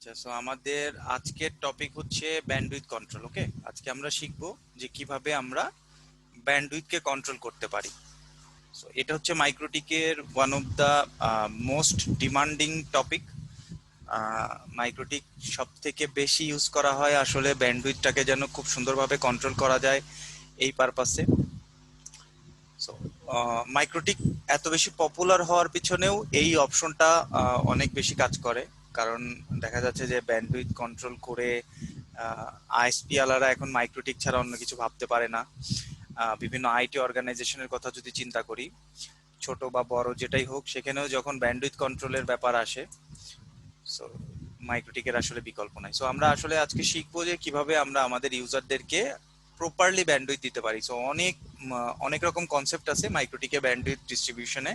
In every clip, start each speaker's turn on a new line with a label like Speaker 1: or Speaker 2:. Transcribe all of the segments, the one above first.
Speaker 1: আচ্ছা, সো আমাদের আজকের টপিক হচ্ছে ব্যান্ডউইথ কন্ট্রোল। ওকে, আজকে আমরা শিখবো যে কিভাবে আমরা ব্যান্ডউইথকে কন্ট্রোল করতে পারি। সো এটা হচ্ছে মাইক্রোটিকের one of the most demanding topic. MikroTik সব থেকে বেশি ইউজ করা হয় আসলে ব্যান্ডউইথটাকে যেন খুব সুন্দরভাবে কন্ট্রোল করা যায় এই পারপাসে। সো মাইক্রোটিক এত বেশি পপুলার হওয়ার পিছনেও এই অপশনটা অনেক বেশি কাজ করে। কারণ দেখা যাচ্ছে যে ব্যান্ডউইথ কন্ট্রোল করে আইএসপি আলারা এখন মাইক্রোটিক ছাড়া অন্য কিছু ভাবতে পারে না। বিভিন্ন আইটি অর্গানাইজেশনের কথা যদি চিন্তা করি, ছোট বা বড় যেটাই হোক, সেখানেও যখন ব্যান্ডউইথ কন্ট্রোলের ব্যাপার আসে, সো মাইক্রোটিকের আসলে বিকল্প নাই। সো আমরা আসলে আজকে শিখবো যে কিভাবে আমরা আমাদের ইউজারদেরকে প্রপারলি ব্যান্ডউইথ দিতে পারি। সো অনেক রকম কনসেপ্ট আছে মাইক্রোটিকে ব্যান্ডউইথ ডিস্ট্রিবিউশনে।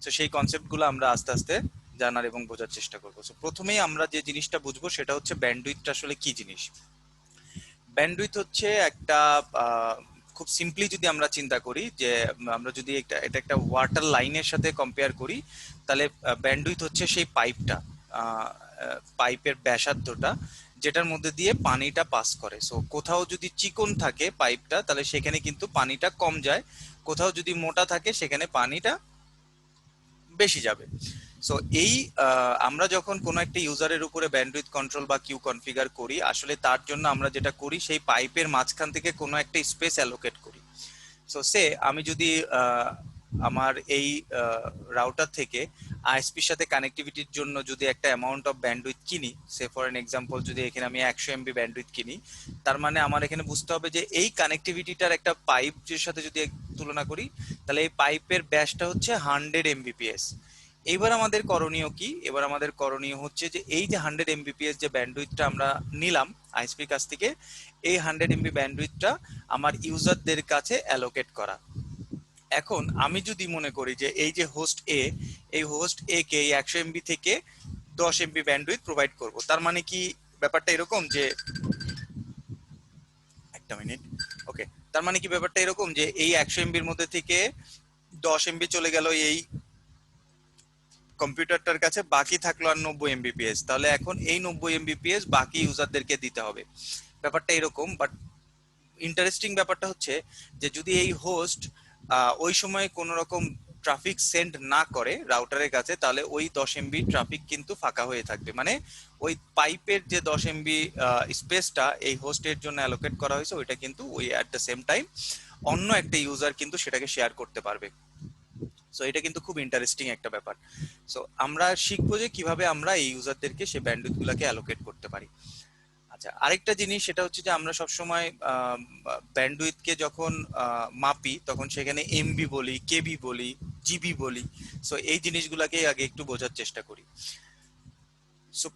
Speaker 1: তো সেই কনসেপ্টগুলো আমরা আস্তে আস্তে জানার এবং বোঝার চেষ্টা করবো। সো প্রথমেই আমরা যে জিনিসটা বুঝবো সেটা হচ্ছে ব্যান্ডউইথটা আসলে কি জিনিস। ব্যান্ডউইথ হচ্ছে একটা খুব সিম্পলি যদি আমরা চিন্তা করি যে আমরা যদি এটা একটা ওয়াটার লাইনের সাথে কম্পেয়ার করি, তাহলে ব্যান্ডউইথ হচ্ছে সেই পাইপটা, পাইপের ব্যাসার্ধটা যেটার মধ্যে দিয়ে পানিটা পাস করে। সো কোথাও যদি চিকন থাকে পাইপটা, তাহলে সেখানে কিন্তু পানিটা কম যায়, কোথাও যদি মোটা থাকে সেখানে পানিটা বেশি যাবে। সো এই আমরা যখন কোনো একটা ইউজারের উপরে ব্যান্ডউইথ কন্ট্রোল বা কিউ কনফিগার করি, আসলে তার জন্য আমরা যেটা করি সেই পাইপের মাঝখান থেকে কোনো একটা স্পেস অ্যালোকেট করি। সো আমি যদি আমার এই রাউটার থেকে আইএসপির সাথে কানেক্টিভিটির জন্য যদি একটা অ্যামাউন্ট অফ ব্যান্ডউইথ কিনি, সে ফর এন এক্সাম্পল যদি এখানে আমি 100 এমবি ব্যান্ডউইথ কিনি, তার মানে আমার এখানে বুঝতে হবে যে এই কানেক্টিভিটিটার একটা পাইপের সাথে যদি তুলনা করি, তাহলে এই পাইপের ব্যাসটা হচ্ছে 100 এমবিপিএস। এইবার আমাদের করণীয় কি? এবার আমাদের করণীয় হচ্ছে যে এই যে 100 এমবিপিএস যে ব্যান্ডউইথটা আমরা নিলাম আইএসপির কাছ থেকে, এই 100 এমবি ব্যান্ডউইথটা আমার ইউজারদের কাছে অ্যালোকেট করা। এখন আমি যদি মনে করি যে এই যে হোস্ট এ, এই হোস্ট এ কে এই 100 এমবি থেকে 10 এমবি ব্যান্ডউইথ প্রোভাইড করব, তার মানে কি ব্যাপারটা এরকম যে একটা মিনিট, ওকে, তার মানে কি ব্যাপারটা এরকম যে এই 100 এমবির মধ্যে থেকে 10 এমবি চলে গেল এই কম্পিউটারটার কাছে, বাকি থাকলো আর 90 এমবিপিএস। তাহলে এখন এই 90 এমবিপিএস বাকি ইউজারদেরকে দিতে হবে। ব্যাপারটা এরকম, বাট ইন্টারেস্টিং ব্যাপারটা হচ্ছে যে যদি এই হোস্ট ওই সময় কোন রকম ট্রাফিক সেন্ড না করে রাউটারের কাছে, তাহলে ওই 10 এমবি ট্রাফিক কিন্তু ফাঁকা হয়ে থাকবে। মানে ওই পাইপের যে 10 এমবি স্পেসটা এই হোস্টের জন্য অ্যালোকেট করা হয়েছে, ওইটা কিন্তু ওই অ্যাট দ্য সেম টাইম অন্য একটা ইউজার কিন্তু সেটাকে শেয়ার করতে পারবে। সো এটা কিন্তু খুব ইন্টারেস্টিং একটা ব্যাপার। সো আমরা শিখবো যে কিভাবে আমরা এই ইউজারদেরকে সেই ব্যান্ডউইথ গুলাকে অ্যালোকেট করতে পারি। আচ্ছা, আরেকটা জিনিস সেটা হচ্ছে যে আমরা সবসময় ব্যান্ডউইথকে যখন মাপি, তখন সেখানে এমবি বলি, কেবি বলি, জিবি বলি। সো এই জিনিসগুলোকে আগে একটু বোঝার চেষ্টা করি। সো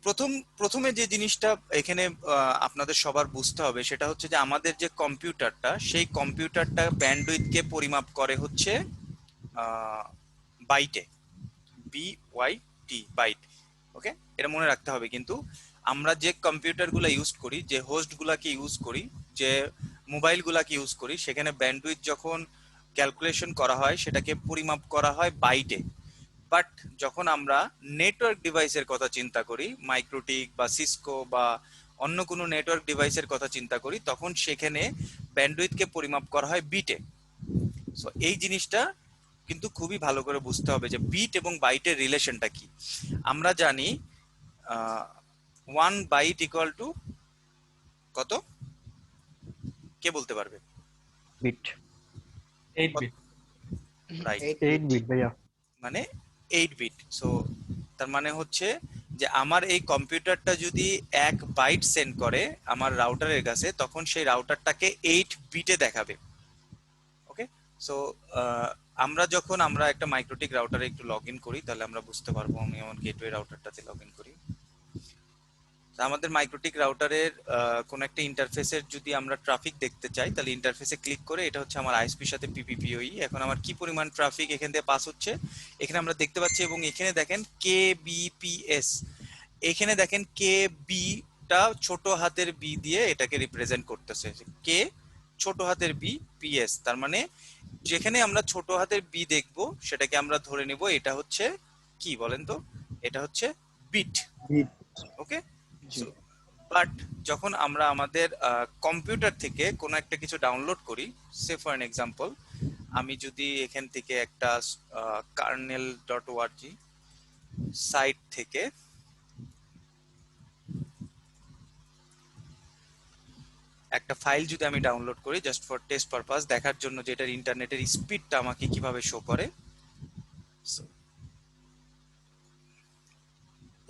Speaker 1: প্রথমে যে জিনিসটা এখানে আপনাদের সবার বুঝতে হবে সেটা হচ্ছে যে আমাদের যে কম্পিউটারটা, সেই কম্পিউটারটা ব্যান্ডউইথকে পরিমাপ করে হচ্ছে বাইটে, BYT, বাইট। ওকে, এটা মনে রাখতে হবে। কিন্তু আমরা যে কম্পিউটার গুলা ইউজ করি, যে হোস্ট গুলাকে ইউজ করি, যে মোবাইল গুলাকে ইউজ করি, সেখানে ব্যান্ডউইথ যখন ক্যালকুলেশন করা হয় সেটাকে পরিমাপ করা হয় বাইটে। বাট যখন আমরা নেটওয়ার্ক ডিভাইসের কথা চিন্তা করি, মাইক্রোটিক বা সিসকো বা অন্য কোনো নেটওয়ার্ক ডিভাইসের কথা চিন্তা করি, তখন সেখানে ব্যান্ডউইথকে পরিমাপ করা হয় বিটে। সো এই জিনিসটা কিন্তু খুবই ভালো করে বুঝতে হবে যে বিট এবং বাইটের রিলেশনটা কি। আমরা জানি 1 বাইট ইকুয়াল টু কত, কে বলতে পারবে?
Speaker 2: Bit
Speaker 3: 8 bit.
Speaker 1: রাইট,
Speaker 2: 8 বিট ভাইয়া।
Speaker 1: মানে 8 বিট। সো তার মানে হচ্ছে যে আমার এই কম্পিউটারটা যদি 1 বাইট সেন্ড করে আমার রাউটারের কাছে, তখন সেই রাউটারটাকে 8 বিটে দেখাবে। ওকে, সো আমরা একটা মাইক্রোটিক রাউটারে একটু লগ ইন করি, তাহলে আমরা বুঝতে পারবো। আমি আমার গেটওয়ে রাউটারটাতে লগ ইন করি। আমাদের মাইক্রোটিক রাউটারের কোন একটা ইন্টারফেসের যদি আমরা ট্রাফিক দেখতে চাই, তাহলে ইন্টারফেসে ক্লিক করে, এটা হচ্ছে আমার আইএসপির সাথে পিপিপিওই, এখন আমার কি পরিমাণ ট্রাফিক এখান থেকে পাস হচ্ছে এখানে আমরা দেখতে পাচ্ছি। এবং এখানে দেখেন কেবিপিএস, এখানে দেখেন কে বিটা ছোট হাতের বি দিয়ে এটাকে রিপ্রেজেন্ট করতেছে, কে ছোট হাতের বি পিএস। তার মানে যেখানে আমরা ছোট হাতের বি দেখবো সেটাকে আমরা ধরে নিব এটা হচ্ছে কি বলেন তো, এটা হচ্ছে বিট।
Speaker 2: বিট।
Speaker 1: ওকে,
Speaker 2: জি
Speaker 1: বাট যখন আমরা আমাদের কম্পিউটার থেকে কোনো একটা কিছু ডাউনলোড করি, সে ফর এন এক্সাম্পল আমি যদি এখান থেকে একটা kernel.org সাইট থেকে একটা ফাইল যদি আমি ডাউনলোড করি জাস্ট ফর টেস্ট পারপাস, দেখার জন্য যে এটার ইন্টারনেটের স্পিডটা আমাকে কিভাবে শো করে। So,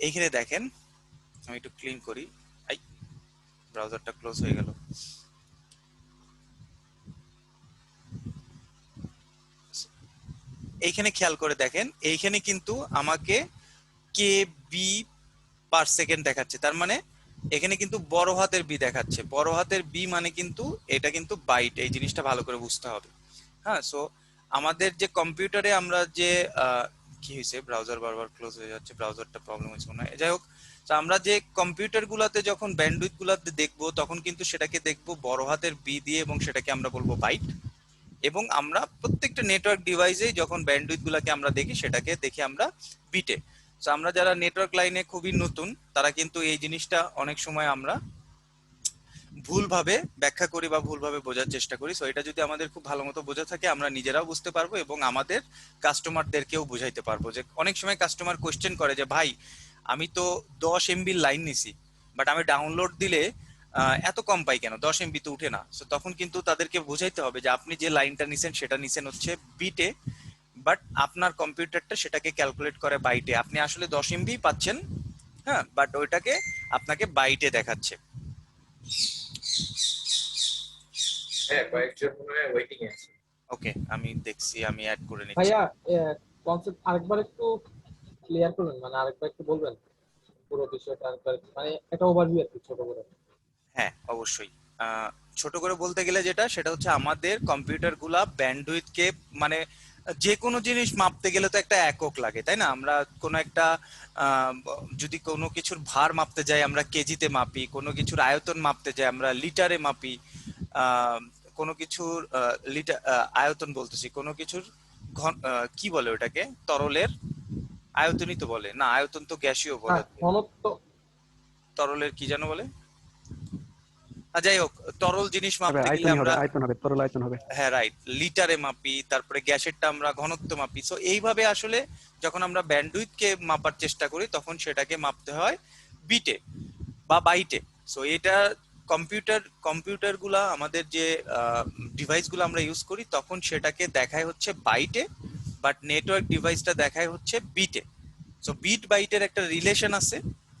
Speaker 1: এইখানে দেখেন আমি একটু ক্লিন করি, আই ব্রাউজারটা ক্লোজ হয়ে গেল। এইখানে খেয়াল করে দেখেন, এইখানে কিন্তু আমাকে কেবি পার সেকেন্ড দেখাচ্ছে, তার মানে এখানে কিন্তু বড় হাতের বি দেখাচ্ছে। বড় হাতের বি মানে কিন্তু এটা কিন্তু বাইট, এই জিনিসটা ভালো করে বুঝতে হবে। হ্যাঁ, সো আমাদের যে কম্পিউটারে আমরা যে কি হয়েছে, ব্রাউজার বারবার ক্লোজ হয়ে যাচ্ছে, ব্রাউজারটা প্রবলেম হয়েছে মনে হয়। যাই হোক, তো আমরা যে কম্পিউটার গুলাতে যখন ব্যান্ডউইথ গুলাতে দেখবো তখন কিন্তু সেটাকে দেখবো বড় হাতের বি দিয়ে এবং সেটাকে আমরা বলবো বাইট। এবং আমরা প্রত্যেকটা নেটওয়ার্ক ডিভাইসে যখন ব্যান্ডউইথ গুলাকে আমরা দেখি সেটাকে দেখি আমরা বিটে। তো আমরা যারা নেটওয়ার্ক লাইনে খুবই নতুন তারা কিন্তু এই জিনিসটা অনেক সময় আমরা ভুলভাবে ব্যাখ্যা করি বা ভুলভাবে বোঝার চেষ্টা করি। সো এটা যদি আমাদের খুব ভালো মতো বোঝা থাকে আমরা নিজেরাও বুঝতে পারবো এবং আমাদের কাস্টমারদেরকেও বুঝাইতে পারবো। যে অনেক সময় কাস্টমার কোয়েশ্চেন করে যে ভাই আমি তো 10 MB লাইন নিছি, বাট আমি ডাউনলোড দিলে এত কম পাই কেন, 10 MB তো উঠে না। সো তখন কিন্তু তাদেরকে বোঝাইতে হবে যে আপনি যে লাইনটা নিছেন সেটা নিছেন হচ্ছে বিটে, বাট আপনার কম্পিউটারটা সেটাকে ক্যালকুলেট করে বাইটে। আপনি আসলে 10 MB পাচ্ছেন, হ্যাঁ, বাট ওইটাকে আপনাকে বাইটে দেখাচ্ছে।
Speaker 3: হ্যাঁ, কয়েকজন মনে হয় ওয়েটিং এ আছে।
Speaker 1: ওকে, আমি দেখছি, আমি অ্যাড করে নিচ্ছি।
Speaker 4: ভাইয়া কনসেপ্ট আরেকবার একটু ক্লিয়ার করবেন, মানে আরেকবার একটু বলবেন পুরো বিষয়টা আরেকবার, মানে একটা ওভারভিউ আর কি ছোট করে।
Speaker 1: হ্যাঁ অবশ্যই। ছোট করে বলতে গেলে যেটা সেটা হচ্ছে আমাদের কম্পিউটার গুলা ব্যান্ডউইথ কে মানে যে কোনো জিনিস মাপতে গেলে তো একটা একক লাগে, তাই না? আমরা কোনো একটা যদি কোনো কিছুর ভার মাপতে যাই আমরা কেজিতে মাপি, কোনো কিছুর আয়তন মাপতে যাই আমরা লিটারে মাপি, আহ, কোনো কিছুর লিটার আয়তন বলতেছি, কোনো কিছুর কি বলে ওটাকে, তরলের আয়তনই তো বলে না, আয়তন তো গ্যাসীয়
Speaker 4: হ্যাঁ,
Speaker 1: পদার্থ।
Speaker 4: ঘনত্ব।
Speaker 1: তরলের কি যেন বলে, যাই হোক, তরল জিনিস
Speaker 2: হবে,
Speaker 1: মাপতে গেলে
Speaker 2: আয়তনই হবে,
Speaker 1: আমরা,
Speaker 2: আয়তন হবে, তরল আয়তন হবে।
Speaker 1: হ্যাঁ রাইট, লিটারে মাপি, তারপরে গ্যাসেরটা আমরা ঘনত্ব মাপি। সো এইভাবে আসলে যখন আমরা ব্যান্ডউইথ কে মাপার চেষ্টা করি তখন সেটাকে মাপতে হয় বিটে বা বাইটে। সো এটা কম্পিউটার গুলা আমাদের যে ডিভাইস গুলো আমরা ইউজ করি তখন সেটাকে দেখায় হচ্ছে বাইটে, বাট নেটওয়ার্ক ডিভাইসটা দেখায় হচ্ছে বিটে। সো বিট বাইটের একটা রিলেশন আছে,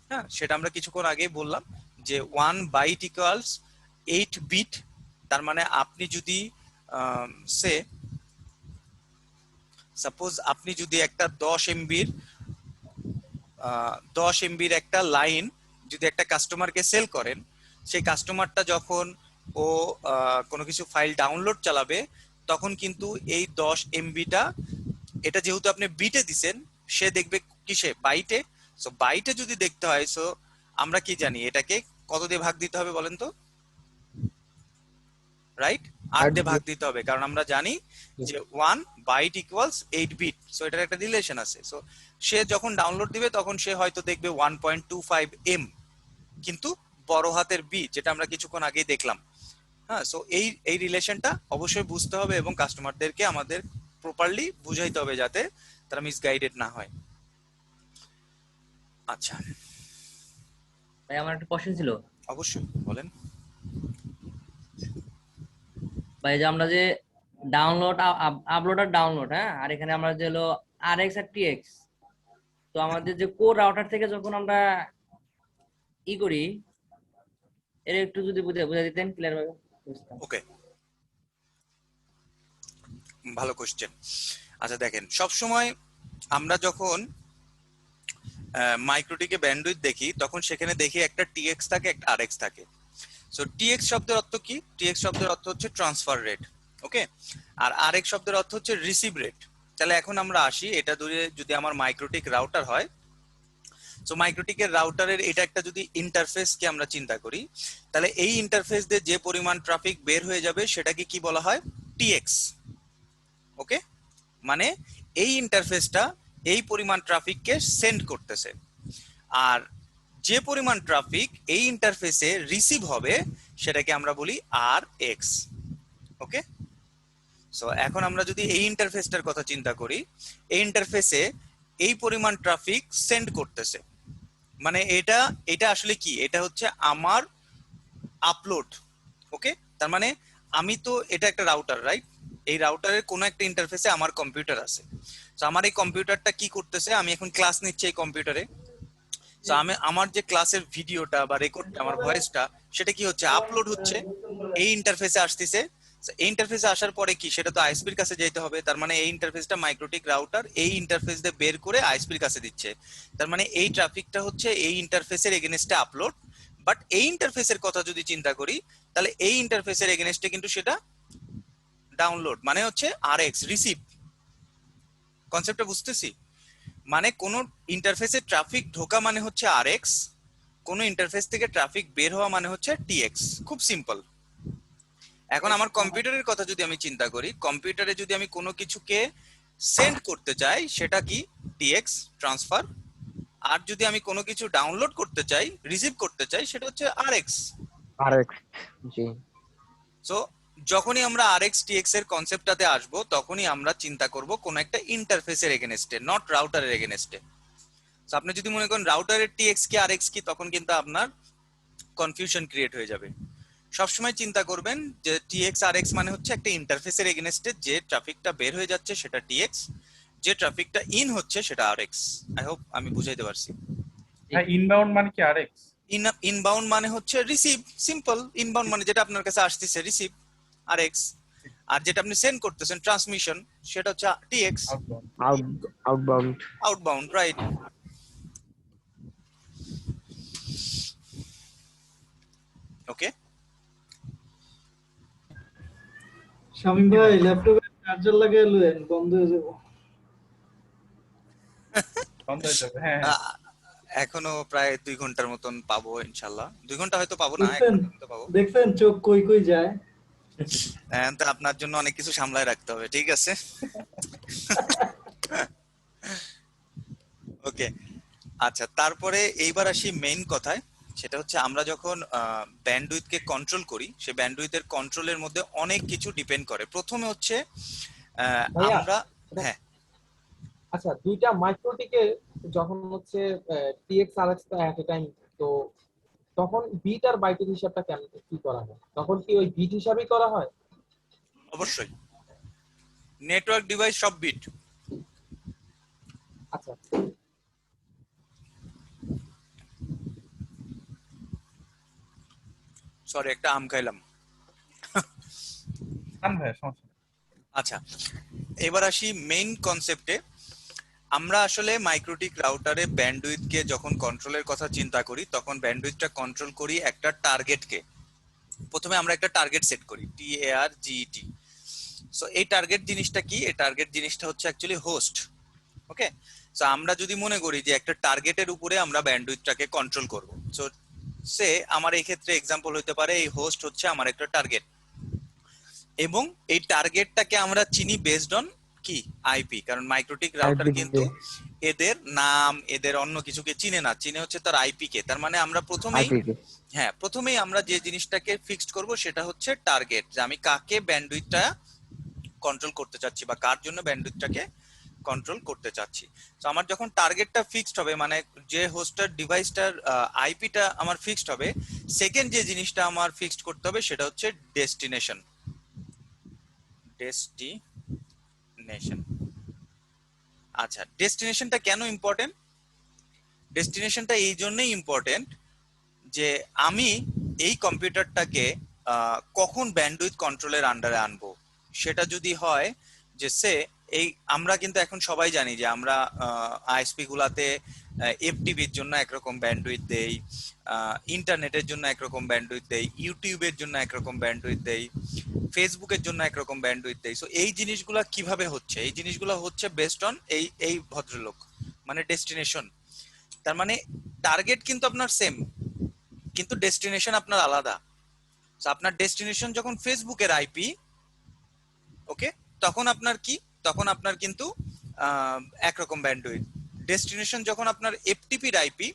Speaker 1: হ্যাঁ, সেটা আমরা কিছুক্ষণ আগেই বললাম যে 1 বাইট ইকুয়ালস 8 বিট। তার মানে আপনি যদি সে সাপোজ আপনি যদি একটা 10 MBর একটা লাইন যদি একটা কাস্টমারকে সেল করেন, সেই কাস্টমারটা যখন ও কোনো কিছু ফাইল ডাউনলোড চালাবে তখন কিন্তু এই 10 MBটা, এটা যেহেতু আপনি বিটে দিছেন সে দেখবে কিসে, বাইটে। সো বাইটে যদি দেখতে হয়, সো আমরা কি জানি এটাকে কত দিয়ে ভাগ দিতে হবে বলেন তো? রাইট, 8
Speaker 4: 8
Speaker 1: দিয়ে ভাগ
Speaker 4: দিয়ে।
Speaker 1: দিতে হবে, কারণ আমরা জানি যে 1 বাইট ইকুয়ালস 8 বিট। সো এটার একটা রিলেশন আছে। সো সে যখন ডাউনলোড দিবে তখন সে হয়তো দেখবে 1.25M, কিন্তু বড় হাতের বি, যেটা আমরা কিছুক্ষণ আগেই দেখলাম। হ্যাঁ, সো এই এই রিলেশনটা অবশ্যই বুঝতে হবে এবং কাস্টমারদেরকে আমাদের প্রপারলি বুঝাইতে হবে যাতে তারা মিসগাইডেড না হয়। আচ্ছা,
Speaker 5: ভাই আমার একটা কোশ্চেন ছিল।
Speaker 1: অবশ্যই বলেন।
Speaker 5: ভাই যে আমরা যে ডাউনলোড আপলোড আর ডাউনলোড, হ্যাঁ, আর এখানে আমরা যে হলো RX আর TX, তো আমাদের যে কোর রাউটার থেকে যখন আমরা করি, এর একটু যদি বুঝাই দিতেন ক্লিয়ার ভাবে বুঝতাম।
Speaker 1: ওকে, ভালো কোশ্চেন। আচ্ছা দেখেন, সব সময় আমরা যখন মাইক্রোটিকে ব্যান্ডউইথ দেখি তখন সেখানে দেখি একটা টিএক্স থাকে, একটা আরএক্স থাকে। সো টিএক্স শব্দের অর্থ কি? টিএক্স শব্দের অর্থ হচ্ছে ট্রান্সফার রেট, ওকে, আর আরএক্স শব্দের অর্থ হচ্ছে রিসিভ রেট। তাহলে এখন আমরা আসি, এটা ধরে যদি আমার মাইক্রোটিক রাউটার হয়, সো মাইক্রোটিকের রাউটারের এটা একটা যদি ইন্টারফেস কে আমরা চিন্তা করি, তাহলে এই ইন্টারফেস দিয়ে যে পরিমাণ ট্রাফিক বের হয়ে যাবে সেটাকে কি বলা হয়? টিএক্স। ওকে, মানে এই ইন্টারফেসটা এই পরিমাণ ট্রাফিককে সেন্ড করতেছে। আর যে পরিমাণ ট্রাফিক এই ইন্টারফেসে রিসিভ হবে সেটাকে আমরা বলি আর এক্স। ওকে, সো এখন আমরা যদি এই ইন্টারফেসটার কথা চিন্তা করি, এই ইন্টারফেসে এই পরিমাণ ট্রাফিক সেন্ড করতেছে, মানে এটা এটা আসলে কি, এটা হচ্ছে আমার আপলোড। ওকে, তার মানে আমি তো এটা একটা রাউটার, রাইট? এই রাউটারের কোনো একটা ইন্টারফেসে আমার কম্পিউটার আছে। তো আমার এই কম্পিউটারটা কি করতেছে, আমি এখন ক্লাস নিচ্ছি এই কম্পিউটারে। তো আমি আমার যে ক্লাসের ভিডিওটা বা রেকর্ডটা, আমার ভয়েসটা, সেটা কি হচ্ছে, আপলোড হচ্ছে, এই ইন্টারফেসে আসতেছে। এই ইন্টারফেসে আসার পরে কি, সেটা তো আইএসপির কাছে যেতে হবে। তার মানে এই ইন্টারফেসটা মাইক্রোটিক রাউটার এই ইন্টারফেস দিয়ে বের করে আইএসপির কাছে দিচ্ছে। তার মানে এই ট্রাফিকটা হচ্ছে এই ইন্টারফেসের এগেনস্টে আপলোড। বাট এই ইন্টারফেসের কথা যদি চিন্তা করি, তাহলে এই ইন্টারফেসের এগেনস্টে কিন্তু সেটা ডাউনলোড, মানে হচ্ছে আরএক্স রিসিভ। কনসেপ্টটা বুঝতেছি? মানে কোন ইন্টারফেসে ট্রাফিক ঢোকা মানে হচ্ছে আরএক্স, কোন ইন্টারফেস থেকে ট্রাফিক বের হওয়া মানে হচ্ছে টিএক্স। খুব সিম্পল। এখন আমার কম্পিউটারের কথা যদি আমি চিন্তা করি, কম্পিউটারে যদি আমি কোনো কিছুকে সেন্ড করতে চাই সেটা কি, টিএক্স ট্রান্সফার। আর যদি আমি কোনো কিছু ডাউনলোড করতে চাই, রিসিভ করতে চাই, সেটা হচ্ছে আরএক্স।
Speaker 2: আরএক্স, জি।
Speaker 1: সো যখনই আমরা আরএক্স টিএক্স এর কনসেপ্টটাতে আসবো, তখনই আমরা চিন্তা করব কোন একটা ইন্টারফেসের এগেনস্টে, নট রাউটারের এগেনস্টে। সো আপনি যদি মনে করেন রাউটারের টিএক্স কি আরএক্স কি, তখন কিন্তু আপনার কনফিউশন ক্রিয়েট হয়ে যাবে। সবসময় চিন্তা করবেন যে টিএক্স আরএক্স মানে হচ্ছে একটা ইন্টারফেসের এগেনস্টে যে ট্রাফিকটা বের হয়ে যাচ্ছে সেটা টিএক্স, যে ট্রাফিকটা ইন হচ্ছে সেটা আরএক্স। আই হোপ আমি বুঝাইতে পারছি।
Speaker 3: হ্যাঁ, ইনবাউন্ড মানে কি আরএক্স?
Speaker 1: ইনবাউন্ড মানে হচ্ছে রিসিভ, সিম্পল। ইনবাউন্ড মানে যেটা আপনার কাছে আসতেছে রিসিভ, আরএক্স। আর যেটা আপনি সেন্ড করতেছেন ট্রান্সমিশন, সেটা হচ্ছে TX,
Speaker 2: outbound.
Speaker 1: Outbound, right? Okay,
Speaker 6: Shamim ভাই ল্যাপটপে চার্জার লাগিয়ে লুয়েন, বন্ধ হয়ে যাবো।
Speaker 3: বন্ধ হয়ে যাবে, হ্যাঁ।
Speaker 1: এখনো প্রায় 2 ঘন্টার মতন পাবো ইনশাল্লাহ। 2 ঘন্টা হয়তো পাবো না, 1
Speaker 6: দেখছেন
Speaker 1: ঘন্টা মতো পাবো।
Speaker 6: দেখছেন চোখ কই কই যায়।
Speaker 1: তো আপনার জন্য অনেক কিছু সামলায় রাখতে হবে, ঠিক আছে? ওকে, আচ্ছা, তারপরে এইবার আসি মেইন কথায়। সেটা হচ্ছে আমরা যখন ব্যান্ডউইথকে কন্ট্রোল করি, সে ব্যান্ডউইথের কন্ট্রোলের মধ্যে অনেক কিছু ডিপেন্ড করে। প্রথমে হচ্ছে
Speaker 4: ভাইয়া,
Speaker 1: আমরা, হ্যাঁ
Speaker 4: আচ্ছা দুইটা মাইক্রোটিকে যখন হচ্ছে টিএক্স আরএক্স এট এ টাইম, তো তখন বিট আর বাইটের হিসাবটা কেমন কি করা হয়? তখন কি ওই বিট হিসাবেই করা হয়?
Speaker 1: অবশ্যই, নেটওয়ার্ক ডিভাইস সব বিট।
Speaker 4: আচ্ছা,
Speaker 1: সরি, একটা আম খাইলাম।
Speaker 3: ভাই সমস্যা নেই।
Speaker 1: আচ্ছা, এবার আসি মেইন কনসেপ্টে। আমরা আসলে মাইক্রোটিক রাউটারে ব্যান্ডউইথকে যখন কন্ট্রোলের কথা চিন্তা করি, তখন ব্যান্ডউইথটা কন্ট্রোল করি একটা টার্গেটকে। প্রথমে আমরা একটা টার্গেট সেট করি, TARGET। সো এই টার্গেট জিনিসটা কি? এই টার্গেট জিনিসটা হচ্ছে অ্যাকচুয়ালি হোস্ট। ওকে, সো আমরা যদি মনে করি যে একটা টার্গেটের উপরে আমরা ব্যান্ডউইথটাকে কন্ট্রোল করব, সো সে আমার এই ক্ষেত্রে এক্সাম্পল হতে পারে এই হোস্ট হচ্ছে আমার একটা টার্গেট, এবং এই টার্গেটটাকে আমরা চিনি বেসড অন কি, আইপি। কারণ মাইক্রোটিক রাউটার
Speaker 2: IP
Speaker 1: কিন্তু এদের নাম, এদের অন্য কিছুকে চিনে না, চিনে হচ্ছে তার আইপি কে। তার মানে আমরা প্রথমেই আমরা যে জিনিসটাকে ফিক্সড করব সেটা হচ্ছে টার্গেট, যে আমি কাকে ব্যান্ডউইথটা কন্ট্রোল করতে চাচ্ছি বা কার জন্য ব্যান্ডউইথটাকে কন্ট্রোল করতে চাচ্ছি। তো আমার যখন টার্গেটটা ফিক্সড হবে, মানে যে হোস্টার ডিভাইসটার আইপিটা আমার ফিক্সড হবে, সেকেন্ড যে জিনিসটা আমার ফিক্সড করতে হবে সেটা হচ্ছে ডেস্টিনেশন। আচ্ছা, ডেস্টিনেশনটা কেন ইম্পর্টেন্ট? ডেস্টিনেশনটা এই জন্যই ইম্পর্টেন্ট যে আমি এই কম্পিউটারটাকে কখন ব্যান্ডউইথ কন্ট্রোলের আন্ডারে আনবো। সেটা যদি হয় যে এই আমরা কিন্তু এখন সবাই জানি যে আমরা আইএসপি গুলাতে এফটিভির জন্য একরকম ব্যান্ডউইথ দেই, ইন্টারনেটের জন্য একরকম ব্যান্ডউইথ দেই, ইউটিউবের জন্য একরকম ব্যান্ডউইথ দেই, ফেসবুকের জন্য একরকম ব্যান্ডউইথ দেই। সো এই জিনিসগুলো কিভাবে হচ্ছে? এই জিনিসগুলো হচ্ছে বেসড অন এই ভদ্রলোক, মানে ডেস্টিনেশন। তার মানে টার্গেট কিন্তু আপনার সেম, কিন্তু ডেস্টিনেশন আপনার আলাদা। আপনার ডেস্টিনেশন যখন ফেসবুকের আইপি, ওকে, তখন আপনার কি, তখন আপনার কিন্তু একরকম ব্যান্ডউইথ। ডেস্টিনেশন যখন আপনার এফটিপির আইপি,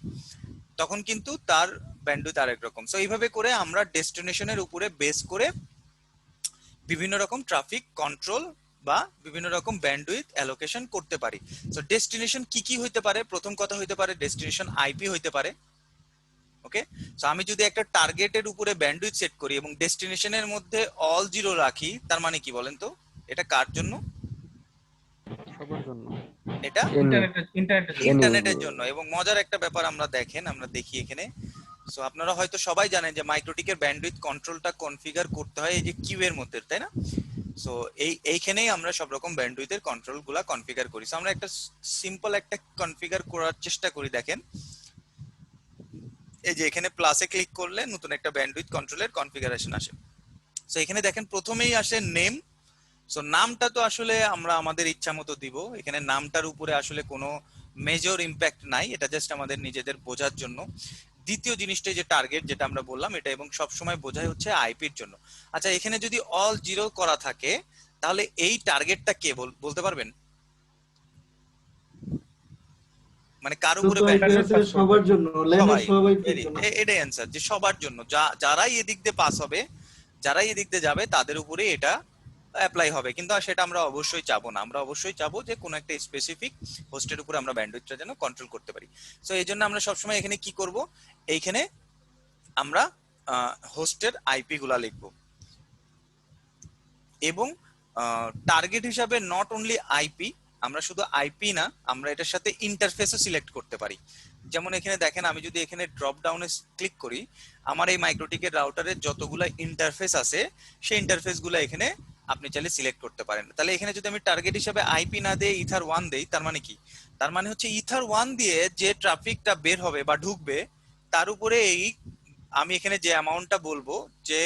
Speaker 1: তখন কিন্তু তার ব্যান্ডউইথ আরেক রকম। সো এইভাবে করে আমরা ডেস্টিনেশনের উপরে বেস করে বিভিন্ন রকম ট্রাফিক কন্ট্রোল বা বিভিন্ন রকম ব্যান্ডউইথ অ্যালোকেশন করতে পারি। সো ডেস্টিনেশন কি কি হইতে পারে? প্রথম কথা হইতে পারে ডেস্টিনেশন আইপি হইতে পারে। ওকে, সো আমি যদি একটা টার্গেটের উপরে ব্যান্ডউইথ সেট করি এবং ডেস্টিনেশনের মধ্যে অল জিরো রাখি, তার মানে কি বলেন তো? এটা কার জন্য?
Speaker 2: সবার জন্য।
Speaker 1: এটা
Speaker 4: ইন্টারনেটের
Speaker 1: ইন্টারনেটের জন্য। এবং মজার একটা ব্যাপার আমরা দেখি এখানে। সো আপনারা হয়তো সবাই জানেন যে মাইক্রোটিকের ব্যান্ডউইথ কন্ট্রোলটা কনফিগার করতে হয় এই যে কিউ এর মধ্যে, তাই না? সো এইখানেই আমরা সব রকম ব্যান্ডউইথের কন্ট্রোলগুলা কনফিগার করি। সো আমরা একটা সিম্পল একটা কনফিগার করার চেষ্টা করি। দেখেন এই যে এখানে প্লাসে ক্লিক করলে নতুন একটা ব্যান্ডউইথ কন্ট্রোলের কনফিগারেশন আসে। সো এখানে দেখেন প্রথমেই আসে নেম। সো নামটা তো আসলে আমরা আমাদের ইচ্ছা মতো দিব, এখানে নামটার উপরে আসলে কোনো মেজর ইম্প্যাক্ট নাই, এটা জাস্ট আমাদের নিজেদের বোঝার জন্য। দ্বিতীয় জিনিসটা যে টার্গেট যেটা আমরা বললাম, এটা এবং সবসময় বোঝায় হচ্ছে আইপির জন্য। আচ্ছা, এখানে যদি অল জিরো করা থাকে তাহলে এই টার্গেটটা কে বলতে পারবেন? মানে কার উপরে
Speaker 6: সবার জন্য, লাইনের সবাই জন্য।
Speaker 1: এটাই অ্যান্সার, যে সবার জন্য, যারাই এদিক দিয়ে পাস হবে, যারাই এদিক দিয়ে যাবে তাদের উপরে এটা অ্যাপ্লাই হবে। কিন্তু সেটা আমরা অবশ্যই চাবো না, আমরা অবশ্যই চাবো যে কোনো একটা স্পেসিফিক হোস্টের উপরে আমরা ব্যান্ডউইথটা যেন কন্ট্রোল করতে পারি। সো এই জন্য আমরা সবসময় এখানে কি করব, এইখানে আমরা হোস্টের আইপি গুলা লিখবো এবং টার্গেট হিসাবে নট অনলি আইপি, আমরা শুধু আইপি না, আমরা এটার সাথে ইন্টারফেসও সিলেক্ট করতে পারি। যেমন এখানে দেখেন, আমি যদি এখানে ড্রপ ডাউনে ক্লিক করি, আমার এই মাইক্রোটিকের রাউটারের যতগুলা ইন্টারফেস আছে সেই ইন্টারফেস গুলা এখানে আপনি চাইলে সিলেক্ট করতে পারেন। তাহলে এখানে যদি আমি টার্গেট হিসাবে আইপি না দিয়ে ইথার 1 দেই, তার মানে কি? তার মানে হচ্ছে ইথার 1 দিয়ে যে ট্রাফিকটা বের হবে বা ঢুকবে তার উপরে এই আমি এখানে যে অ্যামাউন্টটা বলবো, যে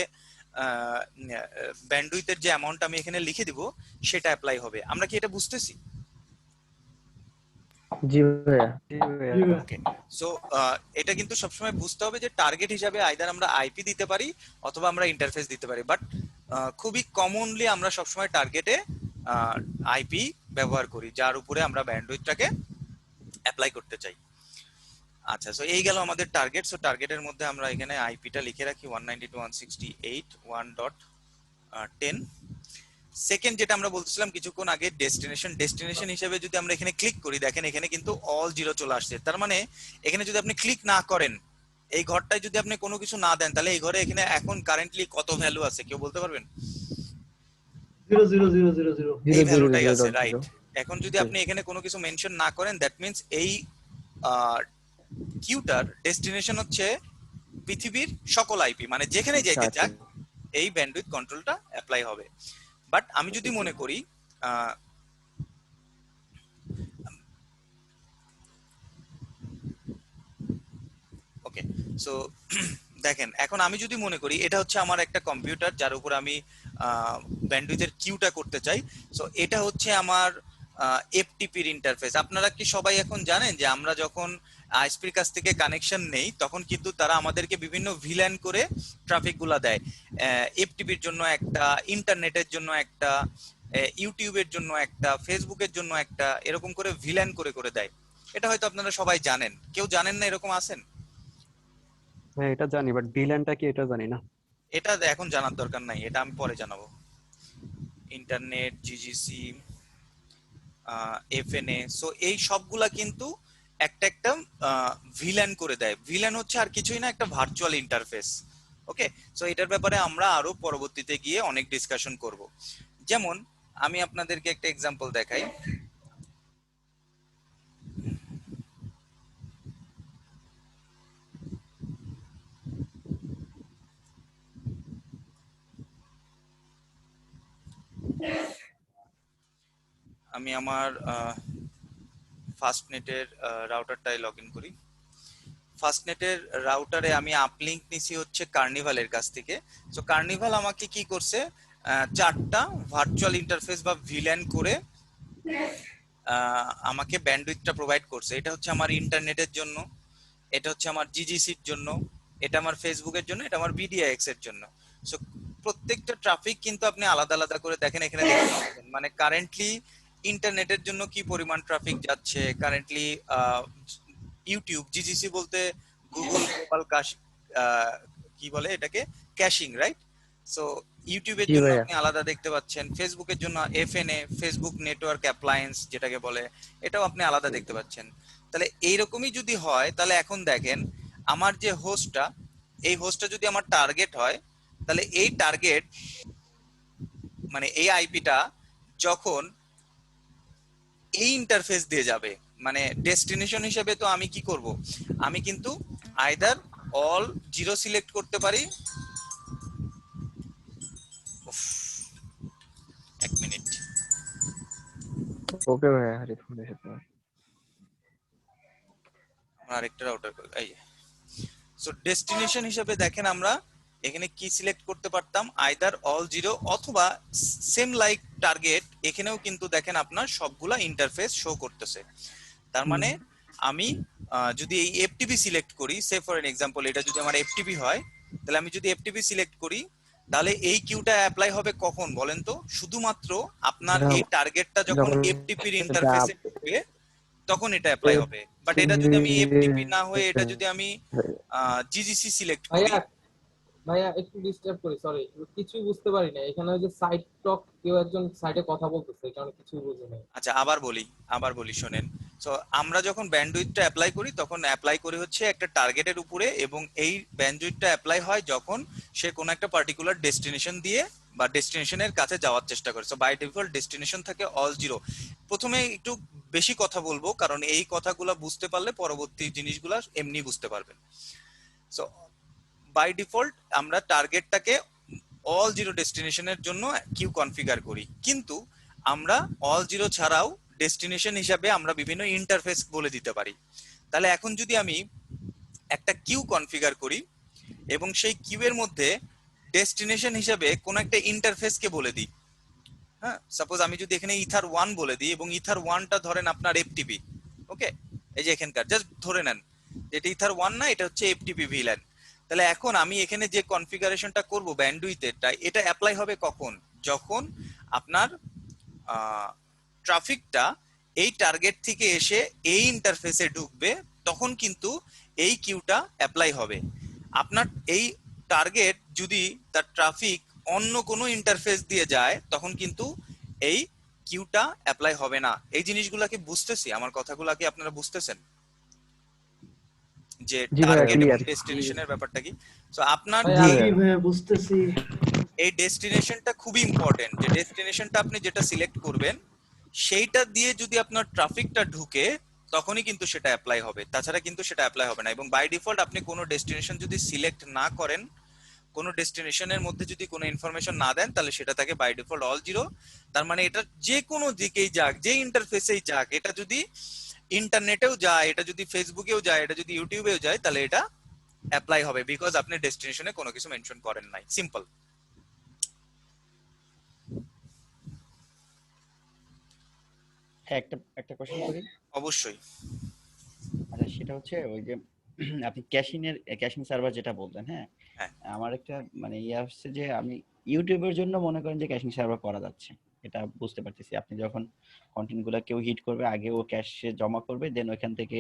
Speaker 1: ব্যান্ডউইথের যে অ্যামাউন্ট আমি এখানে লিখে দিব সেটা অ্যাপ্লাই হবে। আমরা কি এটা বুঝতেছি?
Speaker 2: জি ভাইয়া।
Speaker 1: ওকে, সো এটা কিন্তু সবসময় বুঝতে হবে যে টার্গেট হিসাবে আইদার আমরা আইপি দিতে পারি অথবা আমরা ইন্টারফেস দিতে পারি, বাট খুবই কমনলি আমরা সবসময় টার্গেটে আইপি ব্যবহার করি যার উপরে আমরা ব্যান্ডউইথটাকে অ্যাপ্লাই করতে চাই। আচ্ছা, সো এই গেল আমাদের টার্গেট। সো টার্গেটের মধ্যে আমরা এখানে আইপিটা লিখে রাখি 192.168.1.10। সেকেন্ড যেটা আমরা বলতেছিলাম কিছুক্ষণ আগে, ডেস্টিনেশন হিসেবে যদি আমরা এখানে ক্লিক করি, দেখেন এখানে কিন্তু অল জিরো চলে আসছে। তার মানে এখানে যদি আপনি ক্লিক না করেন, এই ঘরটায় যদি আপনি কোনো কিছু না দেন, তাহলে এই ঘরে এখানে এখন কারেন্টলি কত ভ্যালু আছে কেউ বলতে পারবেন?
Speaker 6: 00000
Speaker 1: এই ভ্যালুটাই আছে, রাইট। এখন যদি আপনি এখানে কোনো কিছু মেনশন না করেন, দ্যাট মিন্স এই কিউটার ডেস্টিনেশন হচ্ছে পৃথিবীর সকল আইপি, মানে যেখানে যাইতে চাক এই ব্যান্ডউইথ কন্ট্রোলটা অ্যাপ্লাই হবে। বাট আমি যদি মনে করি ওকে, সো দেখেন এখন আমি যদি মনে করি এটা হচ্ছে আমার একটা কম্পিউটার যার উপর আমি ব্যান্ডউইথের কিউটা করতে চাই, সো এটা হচ্ছে আমার এফটিপির ইন্টারফেস। আপনারা কি সবাই এখন জানেন যে আমরা যখন আইএসপির কাছ থেকে কানেকশন নেই তখন কিন্তু তারা আমাদেরকে বিভিন্ন ভিল্যান করে ট্রাফিক গুলা দেয়, এফটিপির জন্য একটা, ইন্টারনেটের জন্য একটা, ইউটিউবের জন্য একটা, ফেসবুকের জন্য একটা, এরকম করে ভিল্যান করে করে দেয়। এটা হয়তো আপনারা সবাই জানেন, কেউ জানেন না এরকম আছেন?
Speaker 2: হ্যাঁ এটা জানি, বাট ভিলেনটা কি এটা জানি না।
Speaker 1: এটা এখন জানার দরকার নাই, এটা আমি পরে জানাবো। ইন্টারনেট, জিজিসি, এফএনএ, সো এই সবগুলা কিন্তু একটা একটা ভিল্যান করে দেয়। ভিল্যান হচ্ছে আর কিছুই না, একটা ভার্চুয়াল ইন্টারফেস। ওকে, সো এটার ব্যাপারে আমরা আরো পরবর্তীতে গিয়ে অনেক ডিসকাশন করব। যেমন আমি আপনাদেরকে একটা এক্সাম্পল দেখাই। আমি আমার ফাস্টনেটের রাউটারটায় লগ ইন করি। ফাস্টনেটের রাউটারে আমি আপলিঙ্ক নিছি হচ্ছে কার্নিভালের কাছ থেকে। সো কার্নিভাল আমাকে কি করছে, চারটা ভার্চুয়াল ইন্টারফেস বা ভিল্যান করে আমাকে ব্যান্ডউইথটা প্রোভাইড করছে। এটা হচ্ছে আমার ইন্টারনেটের জন্য, এটা হচ্ছে আমার জিজিসির জন্য, এটা আমার ফেসবুকের জন্য, এটা আমার বিডিআইএক্স এর জন্য। সো প্রত্যেকটা ট্রাফিক কিন্তু আপনি আলাদা আলাদা করে দেখেন এখানে দেখতে পাচ্ছেন, মানে কারেন্টলি ইন্টারনেটের জন্য কি পরিমাণ ট্রাফিক যাচ্ছে, কারেন্টলি ইউটিউব, জিজিসি বলতে গুগল গ্লোবাল কি বলে এটাকে, ক্যাশিং, রাইট? সো ইউটিউবের
Speaker 2: জি
Speaker 1: জন্য
Speaker 2: ভাইয়া।
Speaker 1: আপনি আলাদা দেখতে পাচ্ছেন, ফেসবুকের জন্য এফএনএ, ফেসবুক নেটওয়ার্ক অ্যাপ্লায়েন্স যেটাকে বলে, এটাও আপনি আলাদা দেখতে পাচ্ছেন। তাহলে এইরকমই যদি হয়, তাহলে এখন দেখেন আমার যে হোস্টটা, এই হোস্টটা যদি আমার টার্গেট হয়, তাহলে এই টার্গেট মানে এই আইপিটা যখন এই ইন্টারফেস দিয়ে যাবে, মানে ডেস্টিনেশন হিসেবে, তো আমি কি করব, আমি কিন্তু আইদার অল জিরো সিলেক্ট করতে পারি। উফ, এক মিনিট।
Speaker 2: ওকে ভাইয়া, আরিফ ভাইয়ের সাথে।
Speaker 1: আরেকটা রাউটার এই, সো ডেস্টিনেশন হিসেবে দেখেন আমরা এখানে কি সিলেক্ট করতে পারতাম, আইদার অল জিরো অথবা সেম লাইক টার্গেট, এখানেও কিন্তু দেখেন আপনার সবগুলা ইন্টারফেস শো করতেছে। তার মানে আমি যদি এই এফটিপি সিলেক্ট করি, সে ফর এন এক্সাম্পল এটা যদি আমার এফটিপি হয়, তাহলে আমি যদি এফটিপি সিলেক্ট করি, তাহলে এই কিউটা অ্যাপ্লাই হবে কখন বলেন তো? শুধুমাত্র আপনার এই টার্গেটটা যখন
Speaker 2: যখন
Speaker 1: এফটিপির
Speaker 2: এটা
Speaker 1: ইন্টারফেসে ঢুকবে তখন এটা অ্যাপ্লাই হবে। বাট এটা যদি আমি এফটিপি না হয়ে এটা যদি আমি জিজিসি সিলেক্ট করি,
Speaker 4: ভাইয়া ভাইয়া একটু ডিস্টার্ব করি, সরি, কিছুই বুঝতে পারি না এখানে। ওই যে সাইড টক, কেউ একজন সাইডে কথা বলতেছে, এই কারণে কিছুই বুঝি নাই।
Speaker 1: আচ্ছা আবার বলি শোনেন। সো আমরা যখন ব্যান্ডউইথটা অ্যাপ্লাই করি তখন অ্যাপ্লাই করি হচ্ছে একটা টার্গেটের উপরে, এবং এই ব্যান্ডউইথটা অ্যাপ্লাই হয় যখন সে কোনো একটা পার্টিকুলার ডেস্টিনেশন দিয়ে বা ডেস্টিনেশনের কাছে যাওয়ার চেষ্টা করে। সো বাই ডিফল্ট ডেস্টিনেশন থাকে অল জিরো। প্রথমে একটু বেশি কথা বলবো, কারণ এই কথাগুলো বুঝতে পারলে পরবর্তী জিনিসগুলো এমনি বুঝতে পারবেন। সো বাই ডিফল্ট আমরা টার্গেটটাকে অল জিরো ডেস্টিনেশনের জন্য কিউ কনফিগার করি, কিন্তু আমরা অল জিরো ছাড়াও ডেস্টিনেশন হিসাবে আমরা বিভিন্ন ইন্টারফেস বলে দিতে পারি। তাহলে এখন যদি আমি একটা কিউ কনফিগার করি এবং সেই কিউ এর মধ্যে ডেস্টিনেশন হিসাবে কোন একটা ইন্টারফেসকে বলে দিই, হ্যাঁ, সাপোজ আমি যদি এখানে ইথার 1 বলে দিই, এবং ইথার 1টা ধরেন আপনার এফটিপি, ওকে, এই যে এখানকার জাস্ট ধরে নেন এটা ইথার 1 না, এটা হচ্ছে এফটিপি ভিল্যান। তাহলে এখন আমি এখানে যে কনফিগারেশনটা করব ব্যান্ডউইথেরটা, এটা অ্যাপ্লাই হবে কখন? যখন আপনার ট্রাফিকটা এই টার্গেট থেকে এসে এই ইন্টারফেসে ঢুকবে, তখন কিন্তু এই কিউটা অ্যাপ্লাই হবে। আপনার এই টার্গেট যদি তার ট্রাফিক অন্য কোনো ইন্টারফেস দিয়ে যায়, তখন কিন্তু এই কিউটা অ্যাপ্লাই হবে না। এই জিনিসগুলা কি বুঝতেছি? আমার কথাগুলা কি আপনারা বুঝতেছেন যে
Speaker 2: জি ভাইয়া,
Speaker 1: টার্গেট এবং
Speaker 2: ক্লিয়ার।
Speaker 1: ডেস্টিনেশনের ব্যাপারটা কি? সো আপনার
Speaker 4: ভাইয়া
Speaker 2: জি
Speaker 6: জি
Speaker 2: ভাইয়া।
Speaker 6: ভাইয়া বুঝতেছি।
Speaker 1: এই ডেস্টিনেশনটা খুবই ইম্পর্টেন্ট, যে ডেস্টিনেশনটা আপনি যেটা সিলেক্ট করবেন সেইটা দিয়ে যদি আপনার ট্রাফিকটা ঢুকে, তখনই কিন্তু সেটা অ্যাপ্লাই হবে, তাছাড়া কিন্তু সেটা অ্যাপ্লাই হবে না। এবং বাই ডিফল্ট আপনি কোনো ডেস্টিনেশন যদি সিলেক্ট না করেন, কোনো ডেস্টিনেশনের মধ্যে যদি কোনো ইনফরমেশন না দেন, তাহলে সেটা থাকে বাই ডিফল্ট অল জিরো। তার মানে এটা যে কোনো দিকেই যাক, যে ইন্টারফেসেই যাক, এটা যদি ইন্টারনেটেও যায়, এটা যদি ফেসবুকেও যায়, এটা যদি ইউটিউবেও যায়, তাহলে এটা অ্যাপ্লাই হবে, বিকজ আপনি ডেস্টিনেশনে কোনো কিছু মেনশন করেন নাই। সিম্পল।
Speaker 7: হ্যাঁ, একটা একটা কোশ্চেন করি।
Speaker 1: অবশ্যই।
Speaker 7: আচ্ছা, সেটা হচ্ছে ওই যে আপনি ক্যাশিং সার্ভার যেটা বললেন, হ্যাঁ,
Speaker 1: হ্যাঁ।
Speaker 7: আমার একটা মানে ইয়ে আসছে যে আমি ইউটিউবের জন্য মনে করেন যে ক্যাশিং সার্ভার করা যাচ্ছে, এটা বুঝতে পারতেছি। আপনি যখন কন্টেন্ট গুলা কেউ হিট করবে, আগে ও ক্যাশে জমা করবে, দেন ওইখান থেকে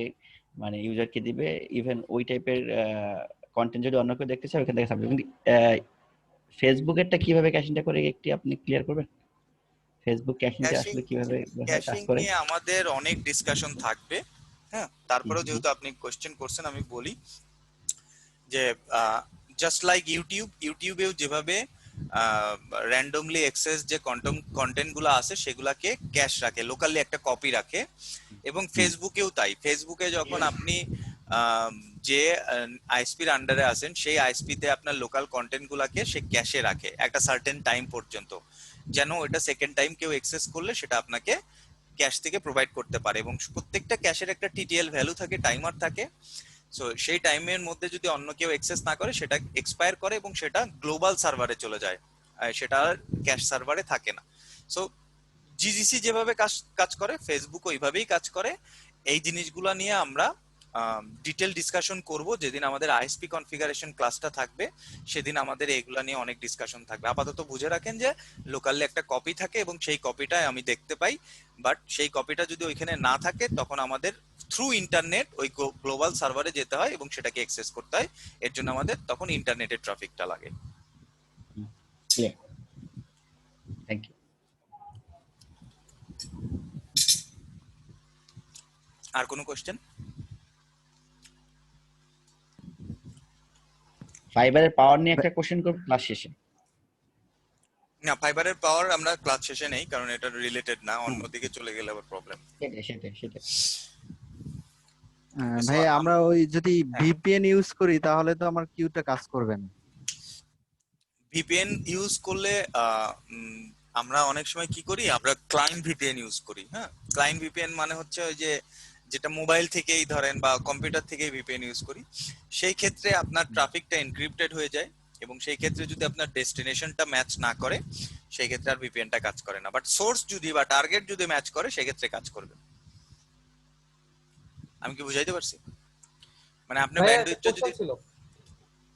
Speaker 7: মানে ইউজারকে দিবে। ইভেন ওই টাইপের কন্টেন্ট যদি অন্য কেউ দেখতে চায় ওইখান থেকে সাবস্ক্রাইব। কিন্তু ফেসবুকেরটা কিভাবে ক্যাশিংটা করে একটি আপনি ক্লিয়ার করবেন? ফেসবুক ক্যাশিংটা
Speaker 1: ক্যাশিং
Speaker 7: আসলে কিভাবে কাজ
Speaker 1: ক্যাশিং
Speaker 7: করে?
Speaker 1: নিয়ে আমাদের অনেক ডিসকাশন থাকবে, হ্যাঁ। তারপরেও
Speaker 7: হুম,
Speaker 1: যেহেতু আপনি কোশ্চেন করছেন, আমি বলি যে জাস্ট লাইক ইউটিউবেও যেভাবে র্যান্ডমলি অ্যাক্সেস যে কন্টেন্ট গুলো আছে সেগুলাকে ক্যাশ রাখে, লোকালি একটা কপি রাখে, এবং ফেসবুকেও তাই। ফেসবুকে যখন আপনি যে আইএসপির আন্ডারে আছেন, সেই আইএসপিতে আপনার লোকাল কন্টেন্ট গুলাকে সে ক্যাশে রাখে একটা সার্টেন টাইম পর্যন্ত, যেন ওটা সেকেন্ড টাইম কেউ অ্যাক্সেস করলে সেটা আপনাকে ক্যাশ থেকে প্রোভাইড করতে পারে। এবং প্রত্যেকটা ক্যাশের একটা টিটিএল ভ্যালু থাকে, টাইমার থাকে। সো সেই টাইমের মধ্যে যদি অন্য কেউ অ্যাক্সেস না করে, সেটা এক্সপায়ার করে এবং সেটা গ্লোবাল সার্ভারে চলে যায়, সেটা ক্যাশ সার্ভারে থাকে না। সো জিজিসি যেভাবে কাজ করে, ফেসবুক ওইভাবেই কাজ করে। এই জিনিসগুলো নিয়ে আমরা ডিটেল ডিসকাশন করব যেদিন আমাদের আইএসপি কনফিগারেশন ক্লাসটা থাকবে, সেদিন আমাদের এগুলা নিয়ে অনেক ডিসকাশন থাকবে। আপাতত বুঝে রাখেন যে লোকালি একটা কপি থাকে এবং সেই কপিটাই আমি দেখতে পাই, বাট সেই কপিটা যদি ওইখানে না থাকে তখন আমাদের থ্রু ইন্টারনেট ওই গ্লোবাল সার্ভারে যেতে হয় এবং সেটাকে অ্যাক্সেস করতে হয়। এর জন্য আমাদের তখন ইন্টারনেটের ট্রাফিকটা লাগে।
Speaker 7: Clear, thank you.
Speaker 1: আর কোনো কোশ্চেন?
Speaker 7: ফাইবারের পাওয়ার নিয়ে একটা কোশ্চেন করব ক্লাস শেষে।
Speaker 1: না, ফাইবারের পাওয়ার আমরা ক্লাস শেষে নেই, কারণ এটা রিলেটেড না, অন্যদিকে চলে গেলে আবার প্রবলেম।
Speaker 7: সেটাই
Speaker 8: ভাই আমরা ওই যদি ভিপিএন ইউজ করি তাহলে তো আমার কিউটা কাজ করবে না।
Speaker 1: ভিপিএন ইউজ করলে আমরা অনেক সময় কি করি, আমরা ক্লায়েন্ট ভিপিএন ইউজ করি। হ্যাঁ, ক্লায়েন্ট ভিপিএন মানে হচ্ছে ওই যে যেটা মোবাইল থেকেই ধরেন বা কম্পিউটার থেকেই ভিপিএন ইউজ করি। সেই ক্ষেত্রে আপনার ট্রাফিকটা এনক্রিপ্টেড হয়ে যায় এবং সেই ক্ষেত্রে যদি আপনার ডেস্টিনেশনটা ম্যাচ না করে সেই ক্ষেত্রে আর ভিপিএনটা কাজ করে না। বাট সোর্স যদি বা টার্গেট যদি ম্যাচ করে সেই ক্ষেত্রে কাজ করবে। আমি কি বুঝাইতে পারছি? মানে আপনার ব্যান্ডউইথটা যদি
Speaker 4: ছিল।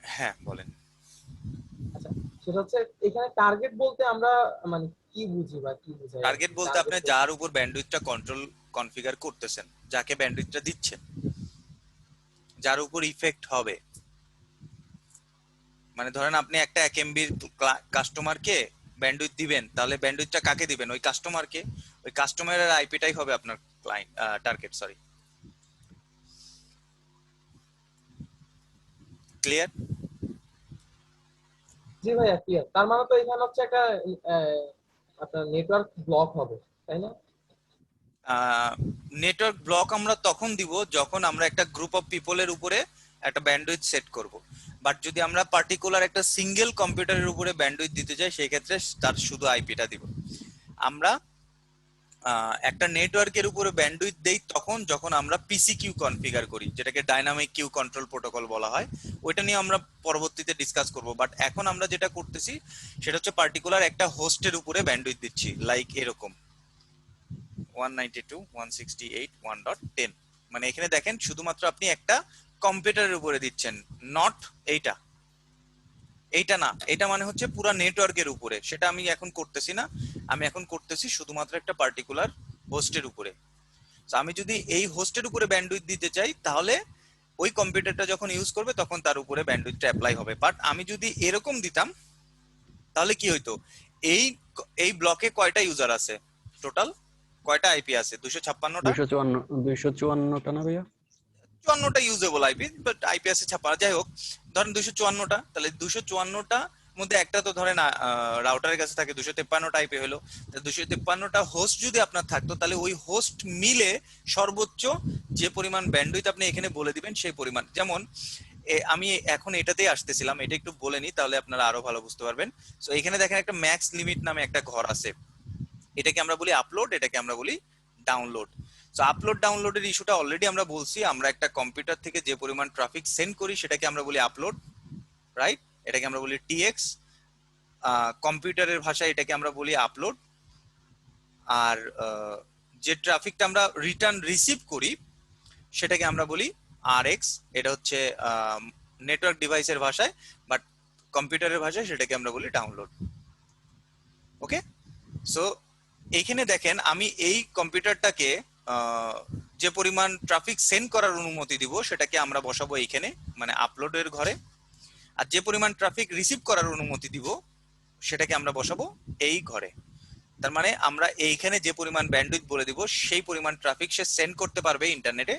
Speaker 1: হ্যাঁ বলেন।
Speaker 4: আচ্ছা, সেটা হচ্ছে এখানে টার্গেট বলতে আমরা মানে কি বুঝি বা কি বোঝাই?
Speaker 1: টার্গেট বলতে আপনি যার উপর ব্যান্ডউইথটা কনফিগার করতেছেন, যাকে ব্যান্ডউইথটা দিচ্ছেন, যার উপর ইফেক্ট হবে। মানে ধরেন আপনি একটা 1 MB কাস্টমারকে ব্যান্ডউইথ দিবেন, তাহলে ব্যান্ডউইথটা কাকে দিবেন? ওই কাস্টমারকে। ওই কাস্টমারের আইপিটাই হবে আপনার ক্লায়েন্ট টার্গেট। Sorry, clear?
Speaker 4: জি ভাইয়া ক্লিয়ার। তার মানে তো এখানে হচ্ছে একটা আপনার নেটওয়ার্ক ব্লক হবে, তাই না?
Speaker 1: নেটওয়ার্ক ব্লক আমরা তখন দিব যখন আমরা একটা গ্রুপ অফ পিপলের উপরে একটা ব্যান্ডউইথ সেট করব। বাট যদি আমরা পার্টিকুলার একটা সিঙ্গেল কম্পিউটারের উপরে ব্যান্ডউইথ দিতে চাই সেই ক্ষেত্রে তার শুধু আইপিটা দিব। আমরা একটা নেটওয়ার্কের উপরে ব্যান্ডউইথ দেই তখন যখন আমরা পিসি কিউ কনফিগার করি, যেটাকে ডাইনামিক কিউ কন্ট্রোল প্রোটোকল বলা হয়। ওইটা নিয়ে আমরা পরবর্তীতে ডিসকাস করব। বাট এখন আমরা যেটা করতেছি সেটা হচ্ছে পার্টিকুলার একটা হোস্টের উপরে ব্যান্ডউইথ দিচ্ছি, লাইক এরকম 192.168.1.10। মানে এখানে দেখেন শুধুমাত্র আপনি একটা কম্পিউটারের উপরে দিচ্ছেন, নট এইটা না, এটা মানে হচ্ছে পুরো নেটওয়ার্কের উপরে। সেটা আমি এখন করতেছি না, আমি এখন করতেছি শুধুমাত্র একটা পার্টিকুলার হোস্টের উপরে। তো আমি যদি এই হোস্টের উপরে ব্যান্ডউইথ দিতে চাই তাহলে ওই কম্পিউটারটা যখন ইউজ করবে তখন তার উপরে ব্যান্ডউইথটা অ্যাপ্লাই হবে। বাট আমি যদি এরকম দিতাম তাহলে কি হইতো, এই ব্লকে কয়টা ইউজার আছে, টোটাল কয়টা আইপি আছে? 256টা।
Speaker 2: 254টা না ভাইয়া?
Speaker 1: 54টা ইউজেবল আইপি, বাট আইপি আছে 56। যাই হোক, ধরেন 254টা, তাহলে 254টা মধ্যে একটা তো ধরেন রাউটারের কাছে থাকে, 253টা আইপি হলো। 253টা হোস্ট যদি আপনার থাকতো তাহলে ওই হোস্ট মিলে সর্বোচ্চ যে পরিমাণ ব্যান্ডউইথ আপনি এখানে বলে দিবেন সেই পরিমাণ। যেমন আমি এখন এটাতেই আসতেছিলাম, এটা একটু বলে নিই তাহলে আপনারা আরো ভালো বুঝতে পারবেন। সো এখানে দেখেন একটা ম্যাক্স লিমিট নামে একটা ঘর আছে, এটাকে আমরা বলি আপলোড, এটাকে আমরা বলি ডাউনলোড। সো আপলোড ডাউনলোডের ইস্যুটা অলরেডি আমরা বলছি, আমরা একটা কম্পিউটার থেকে যে পরিমাণ ট্রাফিক সেন্ড করি সেটাকে আমরা বলি আপলোড, রাইট? এটাকে আমরা বলি টিএক্স, কম্পিউটারের ভাষায় এটাকে আমরা বলি আপলোড। আর যে ট্রাফিকটা আমরা রিটার্ন রিসিভ করি সেটাকে আমরা বলি আরএক্স। এটা হচ্ছে নেটওয়ার্ক ডিভাইসের ভাষায়, বাট কম্পিউটারের ভাষায় সেটাকে আমরা বলি ডাউনলোড। ওকে, সো এইখানে দেখেন আমি এই কম্পিউটারটাকে যে পরিমাণ ট্রাফিক সেন্ড করার অনুমতি দিব সেটাকে আমরা বসাবো এইখানে, মানে আপলোডের ঘরে। আর যে পরিমাণ ট্রাফিক রিসিভ করার অনুমতি দিব সেটাকে আমরা বসাবো এই ঘরে। তার মানে আমরা এইখানে যে পরিমাণ ব্যান্ডউইথ বলে দিব সেই পরিমাণ ট্রাফিক সে সেন্ড করতে পারবে ইন্টারনেটে,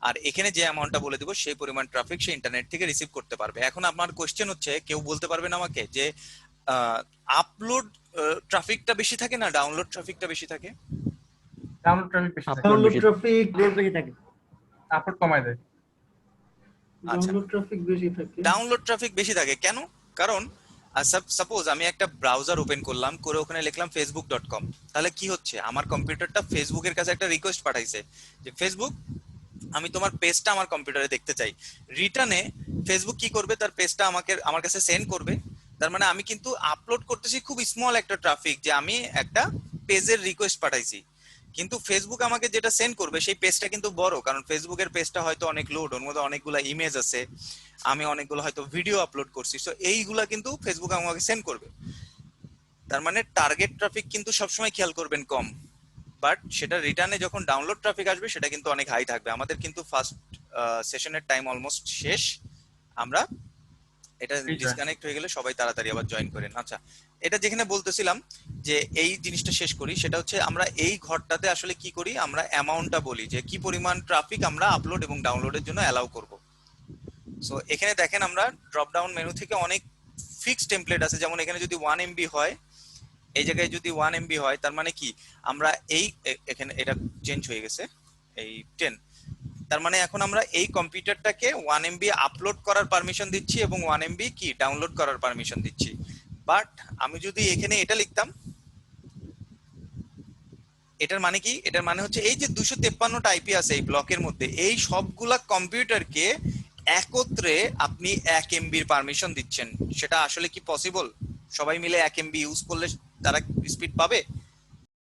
Speaker 1: আর এখানে যে অ্যামাউন্টটা বলে দিব সেই পরিমাণ ট্রাফিক সে ইন্টারনেট থেকে রিসিভ করতে পারবে। এখন আমার কোশ্চেন হচ্ছে, কেউ বলতে পারবেন আমাকে যে আপলোড ট্রাফিকটা বেশি থাকে না ডাউনলোড ট্রাফিকটা বেশি থাকে?
Speaker 9: ডাউনলোড ট্রাফিক বেশি থাকে,
Speaker 6: ডাউনলোড ট্রাফিক
Speaker 5: বেশি থাকে,
Speaker 9: আপলোড কমায় দেয়।
Speaker 6: ডাউনলোড ট্রাফিক বেশি থাকে।
Speaker 1: ডাউনলোড ট্রাফিক বেশি থাকে কেন? কারণ সাপোজ আমি একটা ব্রাউজার ওপেন করলাম, করে ওখানে লিখলাম facebook.com, তাহলে কি হচ্ছে, আমার কম্পিউটারটা ফেসবুকের কাছে একটা রিকোয়েস্ট পাঠাইছে যে ফেসবুক আমি তোমার পেজটা আমার কম্পিউটারে দেখতে চাই। রিটার্নে ফেসবুক কি করবে, তার পেজটা আমার কাছে সেন্ড করবে। তার মানে আমি কিন্তু আপলোড করতেছি খুব স্মল একটা ট্রাফিক, যে আমি একটা পেজের রিকোয়েস্ট পাঠাইছি, কিন্তু ফেসবুক আমাকে যেটা সেন্ড করবে সেই পেজটা কিন্তু বড়, কারণ ফেসবুকের পেজটা হয়তো অনেক লোড, ওর মধ্যে অনেকগুলো ইমেজ আছে, আমি অনেকগুলো হয়তো ভিডিও আপলোড করছি, তো এইগুলা কিন্তু ফেসবুক আমাকে সেন্ড করবে। তার মানে টার্গেট ট্রাফিক কিন্তু সবসময় খেয়াল করবেন কম, বাট সেটা রিটার্নে যখন ডাউনলোড ট্রাফিক আসবে সেটা কিন্তু অনেক হাই থাকবে। আমাদের কিন্তু ফার্স্ট সেশনের টাইম অলমোস্ট শেষ, আমরা এটা
Speaker 9: ঠিক আছে।
Speaker 1: ডিসকানেক্ট হয়ে গেলে সবাই তাড়াতাড়ি আবার জয়েন করেন। আচ্ছা, এটা যেখানে বলতেছিলাম যে এই জিনিসটা শেষ করি, সেটা হচ্ছে আমরা এই ঘরটাতে আসলে কি করি, আমরা অ্যামাউন্টটা বলি যে কি পরিমাণ ট্রাফিক আমরা আপলোড এবং ডাউনলোডের জন্য অ্যালাউ করব। সো এখানে দেখেন আমরা ড্রপ ডাউন মেনু থেকে অনেক ফিক্সড টেমপ্লেট আছে, যেমন এখানে যদি 1 MB হয়, এই জায়গায় যদি 1 MB হয়, তার মানে কি আমরা এই এখানে এটা চেঞ্জ হয়ে গেছে এই 10, তার মানে এখন আমরা এই কম্পিউটারটাকে 1 MB আপলোড করার পারমিশন দিচ্ছি এবং 1 MB কি ডাউনলোড করার পারমিশন দিচ্ছি। বাট আমি যদি এখানে এটা লিখতাম, এটার মানে কি, এটার মানে হচ্ছে এই যে 253টা আইপি আছে এই ব্লকের মধ্যে, এই সবগুলা কম্পিউটারকে একত্রে আপনি 1 MBর পারমিশন দিচ্ছেন। সেটা আসলে কি পসিবল? সবাই মিলে 1 MB ইউজ করলে তারা স্পিড পাবে?